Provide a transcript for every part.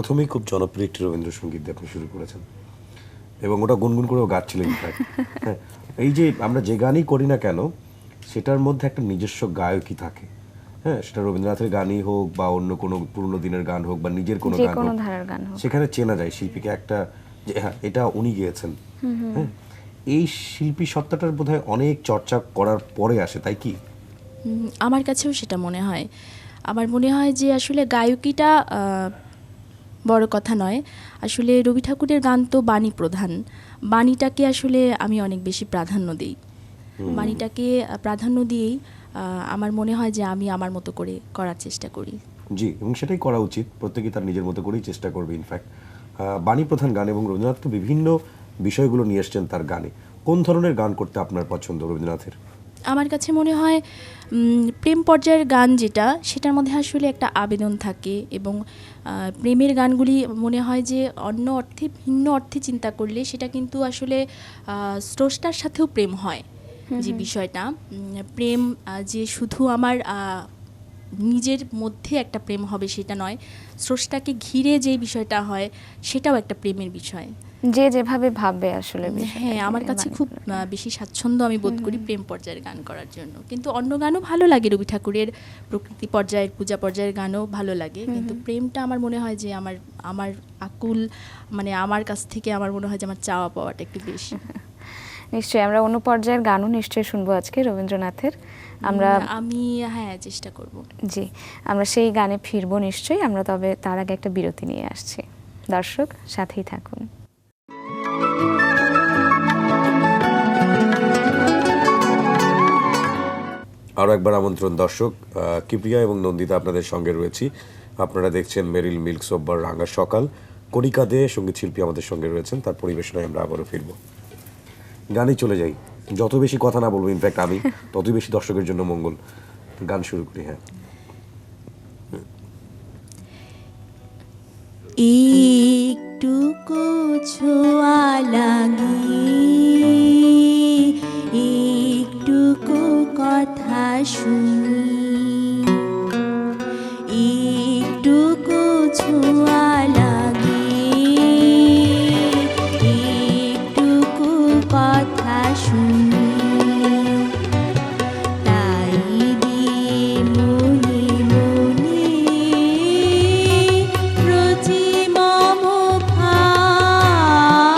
প্রথমেই খুব জনপ্রিয় একটি রবীন্দ্রসঙ্গীত দিয়ে আপনি শুরু করেছেন এবং ওটা গুনগুন করেও গাচ্ছিলেন ইনফ্যাক্ট। হ্যাঁ, এই যে আমরা যে গানই করি না কেন সেটার মধ্যে একটা নিজস্ব গায়কই থাকে। হ্যাঁ, সেটা রবীন্দ্রনাথের গানই হোক বা অন্য কোনো পুরনো দিনের গান হোক বা নিজের কোনো যে গান কোনো হোক, ধারার গান হোক, সেখানে চেনা যায় শিল্পীকে একটা যে হ্যাঁ এটা উনি গেয়েছেন। হ্যাঁ, এই শিল্পী সত্তাটার বোধহয় অনেক চর্চা করার পরে আসে, তাই কি? আমার কাছেও সেটা মনে হয়। আমার মনে হয় যে আসলে গায়কিটা বড় কথা নয়। আসলে রবি ঠাকুরের গান তো বাণী প্রধান। বাণীটাকে আসলে আমি অনেক বেশি প্রাধান্য দিই। বাণীটাকে প্রাধান্য দিয়েই আমার মনে হয় যে আমি আমার মতো করে করার চেষ্টা করি। জি, এবং সেটাই করা উচিত। প্রত্যেকেই তার নিজের মতো করেই চেষ্টা করবে ইনফ্যাক্ট। বাণী প্রধান গান এবং রবীন্দ্রনাথ তো বিভিন্ন বিষয়গুলো নিয়ে এসছেন তার গানে। কোন ধরনের গান করতে আপনার পছন্দ রবীন্দ্রনাথের? আমার কাছে মনে হয় প্রেম পর্যায়ের গান যেটা, সেটার মধ্যে আসলে একটা আবেদন থাকে এবং প্রেমের গানগুলি মনে হয় যে অন্য অর্থে ভিন্ন অর্থে চিন্তা করলে সেটা কিন্তু আসলে স্রষ্টার সাথেও প্রেম হয়। যে বিষয়টা প্রেম যে শুধু আমার নিজের মধ্যে একটা প্রেম হবে সেটা নয়, স্রষ্টাকে ঘিরে যে বিষয়টা হয় সেটাও একটা প্রেমের বিষয়। যে যেভাবে ভাববে আসলে হ্যাঁ, আমার কাছে খুব বেশি স্বাচ্ছন্দ্য আমি বোধ করি প্রেম পর্যায়ের গান করার জন্য। কিন্তু অন্য গানও ভালো লাগে, রবি ঠাকুরের প্রকৃতি পর্যায়ের, পূজা পর্যায়ের গানও ভালো লাগে, কিন্তু প্রেমটা আমার মনে হয় যে আমার আকুল, মানে আমার কাছ থেকে আমার মনে হয় যে আমার চাওয়া পাওয়াটা একটু বেশি। নিশ্চয়ই আমরা অন্য পর্যায়ের গানও নিশ্চয়ই শুনবো আজকে রবীন্দ্রনাথের। আমি হ্যাঁ চেষ্টা করব। জি, আমরা সেই গানে ফিরবো নিশ্চয়ই। আমরা তবে তার আগে একটা বিরতি নিয়ে আসছি। দর্শক সাথেই থাকুন। আরও একবার আমন্ত্রণ দর্শক, কিপ্রিয়া এবং নন্দিতা আপনাদের সঙ্গে রয়েছি। আপনারা দেখছেন মেরিল মিল্ক সোব্বার রাঙা সকাল। কণিকা দে সঙ্গীত শিল্পী আমাদের সঙ্গে রয়েছেন, তার পরিবেশনায় আমরা আবারও ফিরব। গানই চলে যাই, যত বেশি কথা না বলবো ইনফ্যাক্ট আমি, ততই বেশি দর্শকের জন্য মঙ্গল। গান শুরু করি। হ্যাঁ, একটুকু ছোঁয়া লাগে, একটুকু কথা শুনি, একটুকু ছোঁয়া লাগে, একটুকু কথা শুনি, তাই দিয়ে মনে মনে রচি মম ভাব,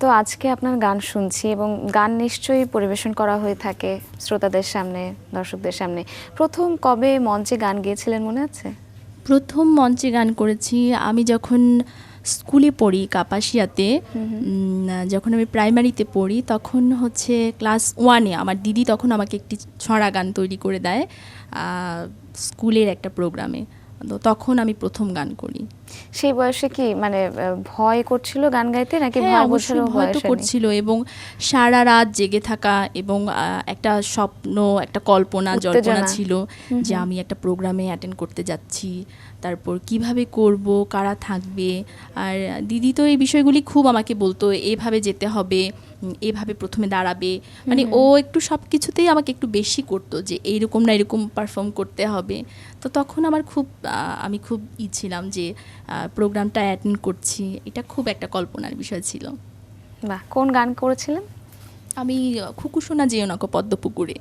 তো আজকে আপনার গান শুনছি এবং গান নিশ্চয়ই পরিবেশন করা হয়ে থাকে শ্রোতাদের সামনে, দর্শকদের সামনে। প্রথম কবে মঞ্চে গান গেয়েছিলেন মনে আছে? প্রথম মঞ্চে গান করেছি আমি যখন স্কুলে পড়ি কাপাসিয়াতে। যখন আমি প্রাইমারিতে পড়ি তখন হচ্ছে ক্লাস 1-এ আমার দিদি তখন আমাকে একটি ছড়া গান তৈরি করে দেয় স্কুলের একটা প্রোগ্রামে। তো তখন আমি প্রথম গান করি। সেই বয়সে কি মানে ভয় করছিল গান গাইতে, নাকি হ্যাঁ, ভয় অবশ্যই বোঝারও ভয় তো বয়স হয়নি? করছিল, এবং সারা রাত জেগে থাকা এবং একটা স্বপ্ন, একটা কল্পনা জল্পনা উত্তেজনা। ছিল যে আমি একটা প্রোগ্রামে অ্যাটেন্ড করতে যাচ্ছি, তারপর কিভাবে করব, কারা থাকবে। আর দিদি তো এই বিষয়গুলি খুব আমাকে বলতো, এভাবে যেতে হবে, এভাবে প্রথমে দাঁড়াবে, মানে ও একটু সব কিছুতেই আমাকে একটু বেশি করতো যে এইরকম না এরকম পারফর্ম করতে হবে। তো তখন আমার আমি খুব ছিলাম যে প্রোগ্রামটা অ্যাটেন্ড করছি, এটা খুব একটা কল্পনার বিষয় ছিল। বাহ, কোন গান করেছিলেন? আমি খুকুসোনা যেও না কো পদ্মপুকুরে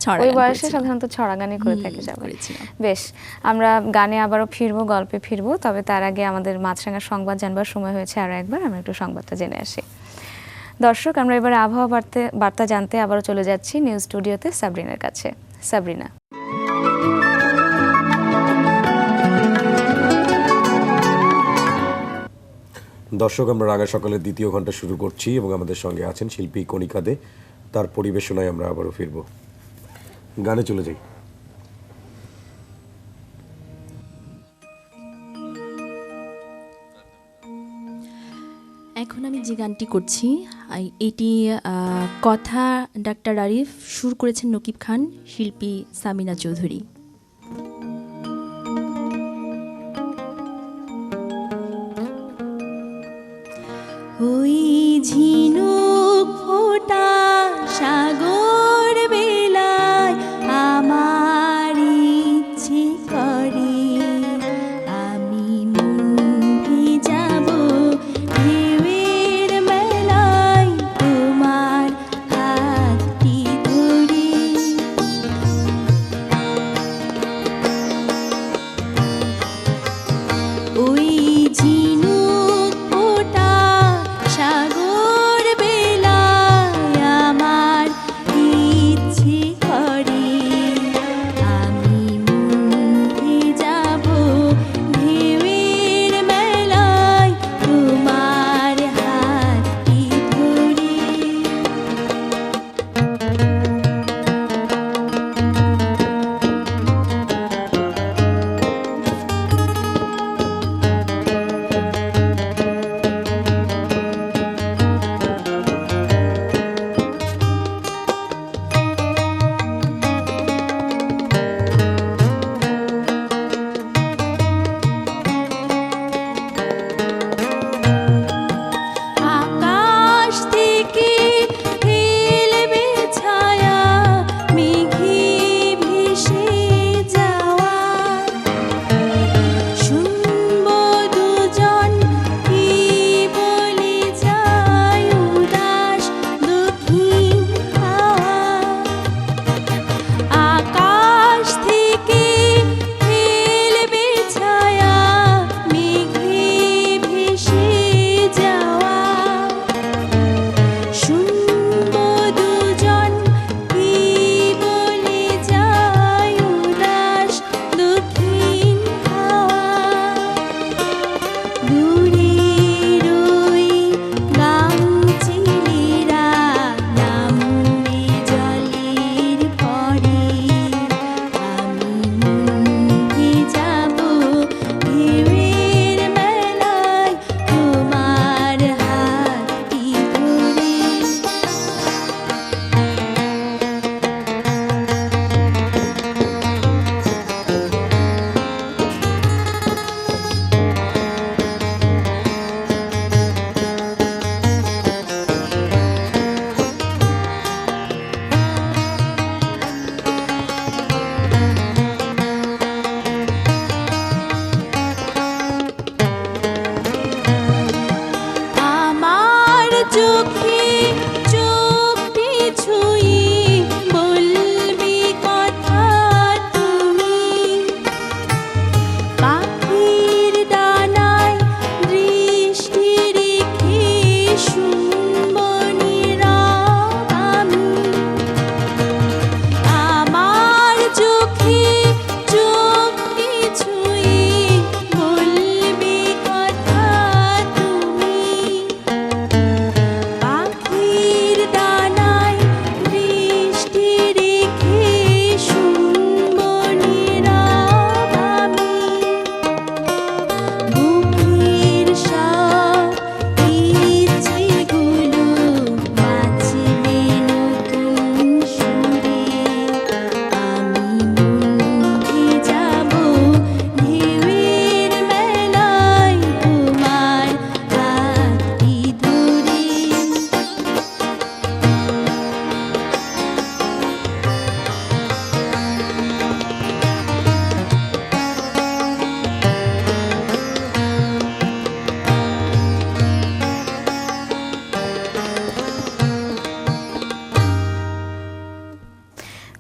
ছড়া ওই গান বয়সে করেছিলাম। সাধারণত ছড়া গানই করে থাকে সবাই। করেছিলাম। বেশ, আমরা গানে আবারও ফিরবো, গল্পে ফিরবো, তবে তার আগে আমাদের মাছরাঙার সংবাদ জানবার সময় হয়েছে আরও একবার। আমরা একটু সংবাদটা জেনে আসি। দর্শক, আমরা এবার আবহাওয়া বার্তা জানতে আবারও চলে যাচ্ছি নিউজ স্টুডিওতে সাবরিনার কাছে। সাবরিনা। দর্শক, আমরা রাঙা সকালের দ্বিতীয় ঘন্টা শুরু করছি এবং আমাদের সঙ্গে আছেন শিল্পী কণিকা দে। তার পরিবেশনায় আমরা আবারও ফিরব। গানে চলে যাই। এখন আমি যে গানটি করছি এটি কথা ডাক্তার আরিফ, সুর করেছেন নকিব খান, শিল্পী সামিনা চৌধুরী। ওই ঝিনুক ফোটা সাগর বেলায় আমার ইচ্ছে করে আমি মন ভিজাবো ঢেউয়ের মেলায় তোমার হাতটি ধরে।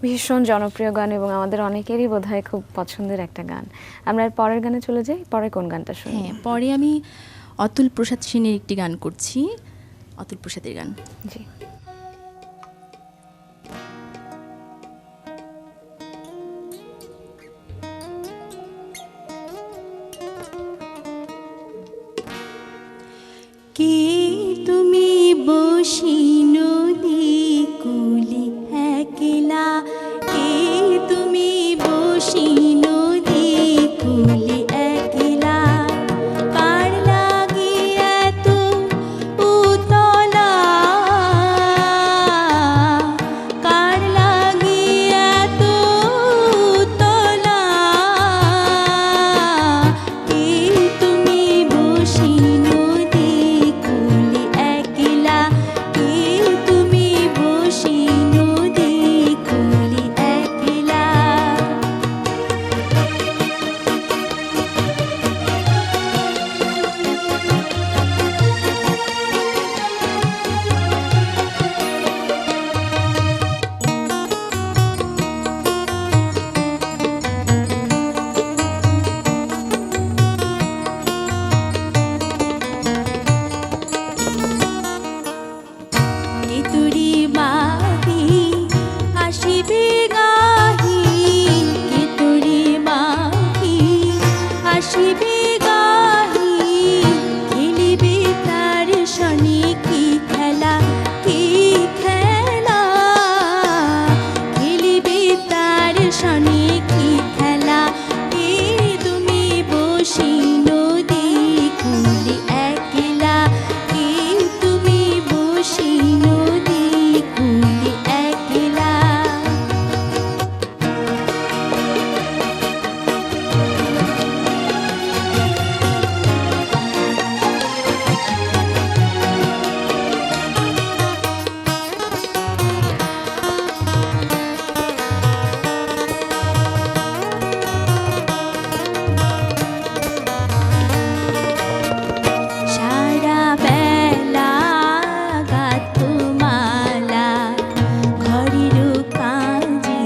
ভীষণ জনপ্রিয় গান এবং আমাদের অনেকেরই বোধহয় খুব পছন্দের একটা গান। আমরা এর পরের গানে চলে যাই। পরে কোন গানটা শুনি? হ্যাঁ, পরে আমি অতুল প্রসাদ সেনের একটি গান করছি, অতুল প্রসাদের গান। জি। কে তুমি বসি নদী কুলি একলা, কে তুমি বসি নদী কুলি একলা, কার লাগি এত উতলা, কার লাগি এত উতলা, কে তুমি বসি নদী কুলি একলা, কে তুমি বসি নদী কুলি একলা। কেতুরি মাহি আসিবে গাহি, কেতুরি মাহি আসিবে গাহি, খেলিবে তার শনি কি খেলা, কি খেলা, খেলিবে তার শনি কি খেলা, কে তুমি বসি নদী কুলি একলা, কে তুমি বসি নদী কুলি একলা। সারা বেলা গাথু মালা, ঘড়ির কাঁজি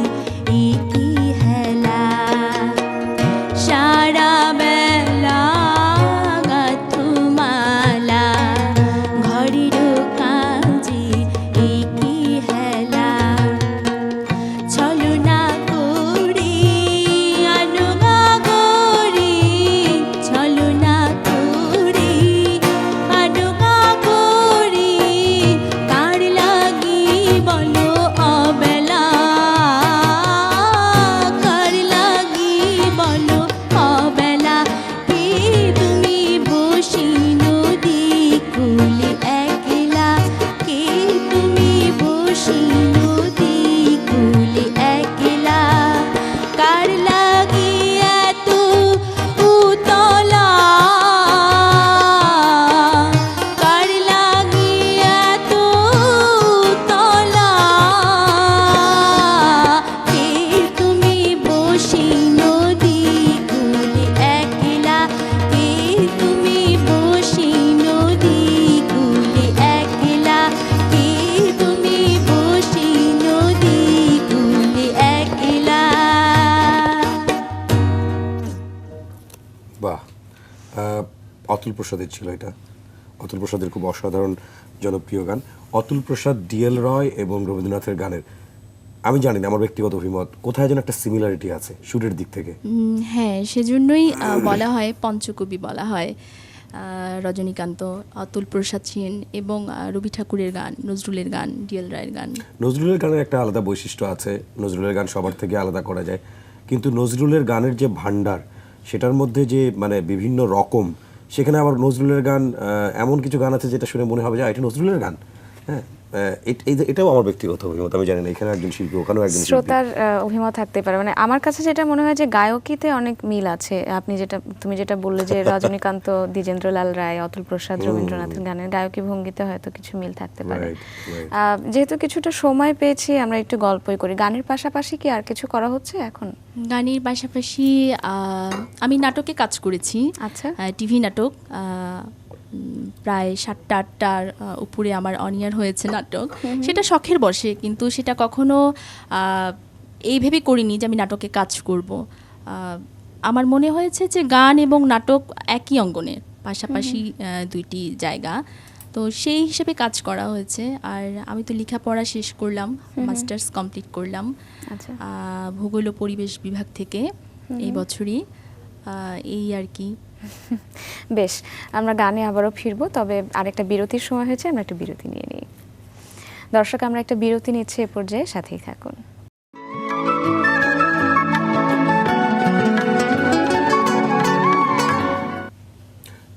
ইকি হেলা, সারা বেলা গাথু মালা, ঘড়ির কাঁজি ইকি হেলা, ছলনা করি আনুগা গরি, ছলনা করি আনুগা গরি, কার লাগি বলো অবেলা, কার লাগি বলো অবেলা, কে তুমি বসি নদী কুলি একলা, কে তুমি বসি নদী কুলি একলা, কার লাগি এত উতলা, কার লাগি এত উতলা, কে তুমি বসি নদী কুলি একলা, কে তুমি বসি নদী কুলি একলা, কে তুমি বসি নদী কুলি একলা। বাহ, অতুল প্রসাদের ছিল এটা। অতুল প্রসাদের খুব অসাধারণ জনপ্রিয় গান। অতুল প্রসাদ, ডিএল রয় এবং রবীন্দ্রনাথের গানের আমি জানি না, আমার ব্যক্তিগত অভিমত, কোথায় যেন একটা সিমিলারিটি আছে সুরের দিক থেকে। হ্যাঁ, সেজন্যই বলা হয় পঞ্চকবি বলা হয়। রজনীকান্ত, অতুল প্রসাদ সেন এবং রবি ঠাকুরের গান, নজরুলের গান, ডিএল রায়ের গান। নজরুলের গানের একটা আলাদা বৈশিষ্ট্য আছে, নজরুলের গান সবার থেকে আলাদা করা যায়, কিন্তু নজরুলের গানের যে ভান্ডার, সেটার মধ্যে যে মানে বিভিন্ন রকম, সেখানে আবার নজরুলের গান এমন কিছু গান আছে যেটা শুনে মনে হবে যে এটা নজরুলের গান। হ্যাঁ, এটাও আমার ব্যক্তিগত অভিমত। আমি জানি না এখানে একজন শিল্পী, ওখানেও একজন শিল্পী। শ্রোতার অভিমত থাকতে পারে। মানে আমার কাছে যেটা মনে হয় যে গায়কিতে অনেক মিল আছে। তুমি যেটা বললে যে রজনীকান্ত, দ্বিজেন্দ্রলাল রায়, অতুল প্রসাদ, রবীন্দ্রনাথের গানের গায়কি ভঙ্গিতে হয়তো কিছু মিল থাকতে পারে। যেহেতু কিছুটা সময় পেয়েছি, আমরা একটু গল্পই করি। গানের পাশাপাশি কি আর কিছু করা হচ্ছে এখন? গানের পাশাপাশি আমি নাটকে কাজ করেছি। আচ্ছা। টিভি নাটক প্রায় 7টা-8টার উপরে আমার অনিয়ার হয়েছে নাটক। সেটা শখের বশে, কিন্তু সেটা কখনো এই ভেবে করিনি যে আমি নাটকে কাজ করব। আমার মনে হয়েছে যে গান এবং নাটক একই অঙ্গনের পাশাপাশি দুইটি জায়গা, তো সেই হিসেবে কাজ করা হয়েছে। আর আমি তো লেখাপড়া শেষ করলাম, মাস্টার্স কমপ্লিট করলাম আচ্ছা। ভূগোল ও পরিবেশ বিভাগ থেকে এই বছরই। এই আর কি। বেশ, আমরা গানে আবারও ফিরবো, তবে আরেকটা বিরতির সময় হয়েছে, আমরা একটা বিরতি নিয়ে নিই। দর্শক, আমরা একটা বিরতি নিচ্ছি, এ পর্যায়ে সাথেই থাকুন।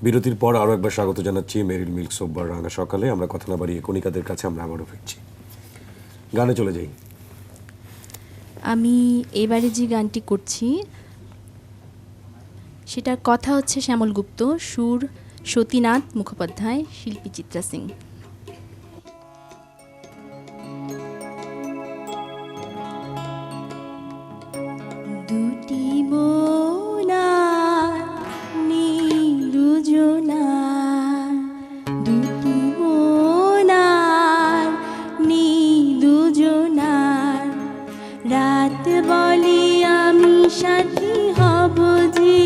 বিরতির পর আরও একবার স্বাগত জানাচ্ছি মেরিল মিল্ক সোববার রাঙা সকালে। আমরা কথা না বাড়িয়ে কণিকাদের কাছে আমরা আবারও ফিরছি। গানে চলে যাই। আমি এবারে যে গানটি করছি সেটার কথা হচ্ছে শ্যামল গুপ্ত, সুর সতীনাথ মুখোপাধ্যায়, শিল্পী চিত্রা সিং। দুটি মোনার নিরুজনা, দুটি মোনার নিরুজনার, রাত বলি আমি সাথী হব যে,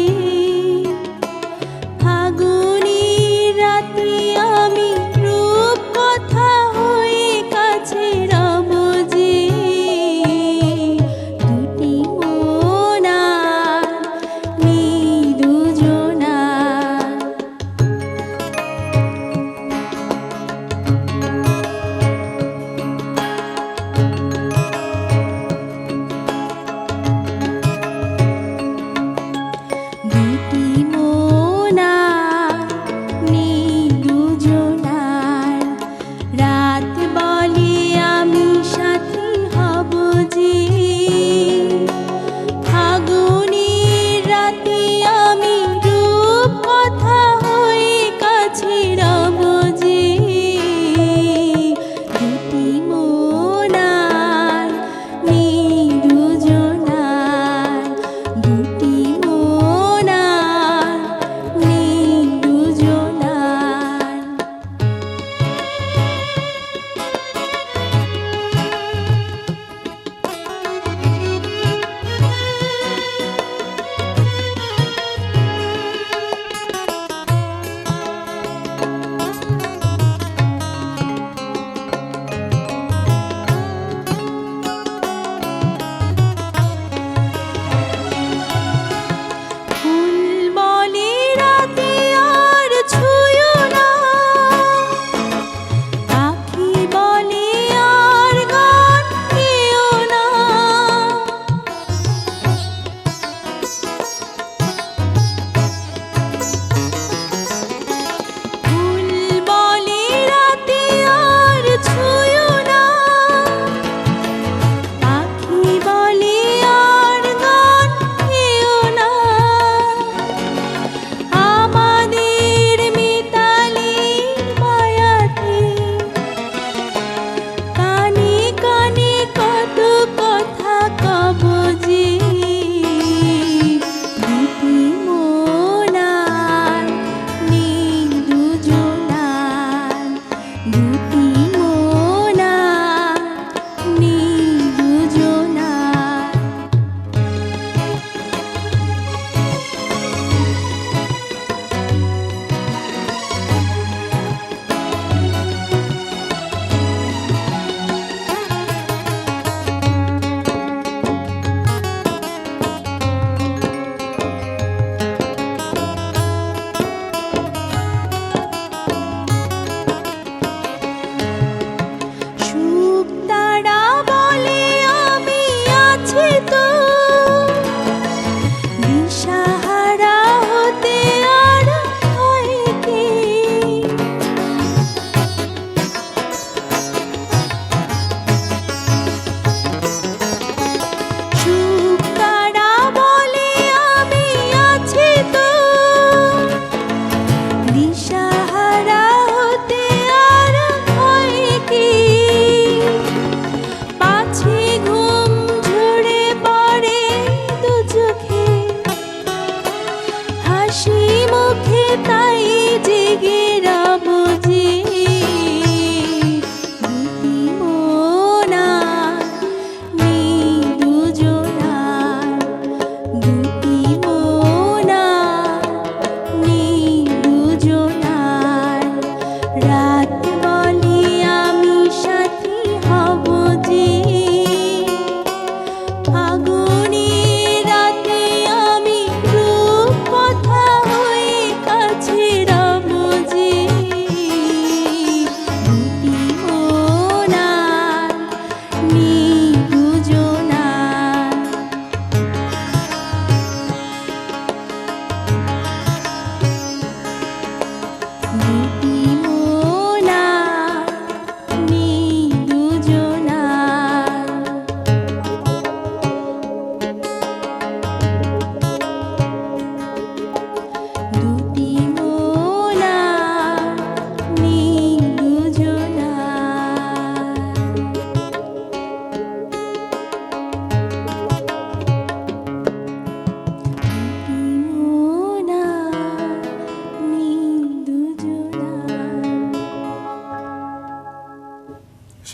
ফাগুনি রাতে আমি রূপ কথা হয়ে কাছে রব যে, দুটি মোনার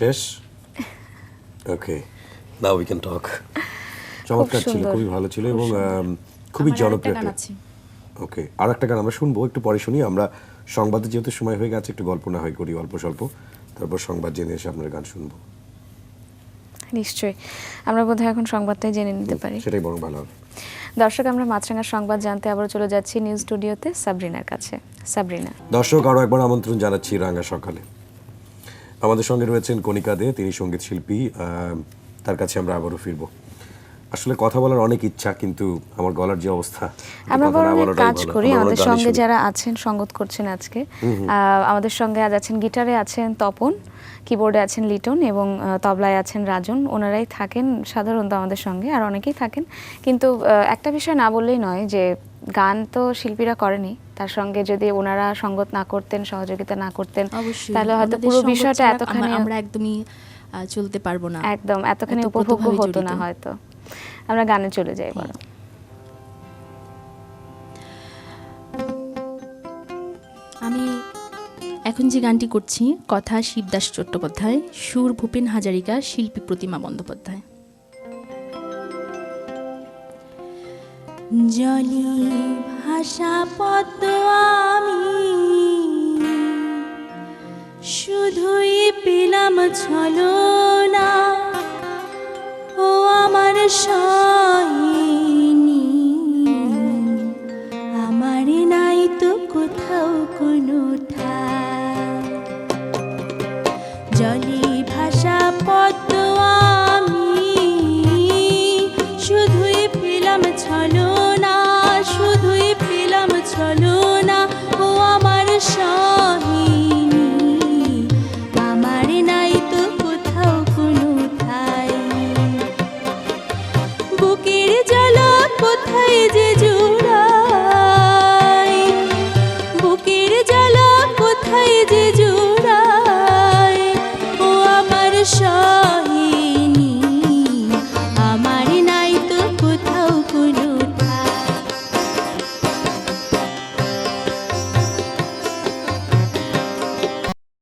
শেষ? ওকে, নাও উই ক্যান টক। চমৎকার ছিল, সুন্দর। খুবই ভালো ছিল এবং খুবই আমার আরেকটা জনপ্রিয়। গান আছে। ওকে, আর একটা গান আমরা শুনবো, একটু পরে শুনি। আমরা সংবাদে যেহেতু সময় হয়ে গেছে, একটু গল্প না হয় করি অল্প স্বল্প, তারপর সংবাদ জেনে এসে আপনার গান শুনবো। নিশ্চয়ই, আমরা বোধহয় এখন সংবাদটাই জেনে নিতে পারি। সেটাই বরং ভালো হবে। দর্শক, আমরা মাছরাঙার সংবাদ জানতে আবার চলে যাচ্ছি নিউজ স্টুডিওতে সাবরিনার কাছে। সাবরিনা। দর্শক, আরও একবার আমন্ত্রণ জানাচ্ছি রাঙা সকালে। আমাদের সঙ্গে রয়েছেন কণিকা দে, তিনি সঙ্গীত শিল্পী। তার কাছে আমরা আবারও ফিরবো। আসলে কথা বলার অনেক ইচ্ছা, কিন্তু আমার গলার যে অবস্থা, আমরা কথা না বরং এক বলাটাই কাজ ভালো। করি, আমরা আমাদের গানই সঙ্গে শুনি। যারা আছেন সঙ্গত করছেন আজকে, আমাদের সঙ্গে আজ আছেন গিটারে আছেন তপন, কিবোর্ডে আছেন লিটন এবং তবলায় আছেন রাজন। ওনারাই থাকেন সাধারণত আমাদের সঙ্গে, আর অনেকেই থাকেন। কিন্তু একটা বিষয় না বললেই নয় যে গান তো শিল্পীরা করেনি, তার সঙ্গে যদি ওনারা সঙ্গত না করতেন, সহযোগিতা না করতেন, অবশ্যই তাহলে হয়তো ওনাদের পুরো সঙ্গ বিষয়টা ছাড়া এতখানি আমরা একদমই চলতে পারবো না। একদম এতখানি উপভোগ্য ওতপ্রোতভাবে হতো না জড়িত। হয়তো। আমরা গানে চলে যাই বরং। আমি এখন যে গানটি করছি, কথা শিবদাস চট্টোপাধ্যায়, সুর ভূপেন হাজারিকা, শিল্পী প্রতিমা বন্দ্যোপাধ্যায়। জলে ভাষা পদ্ম আমি শুধুই পেলাম ছলনা, ও আমার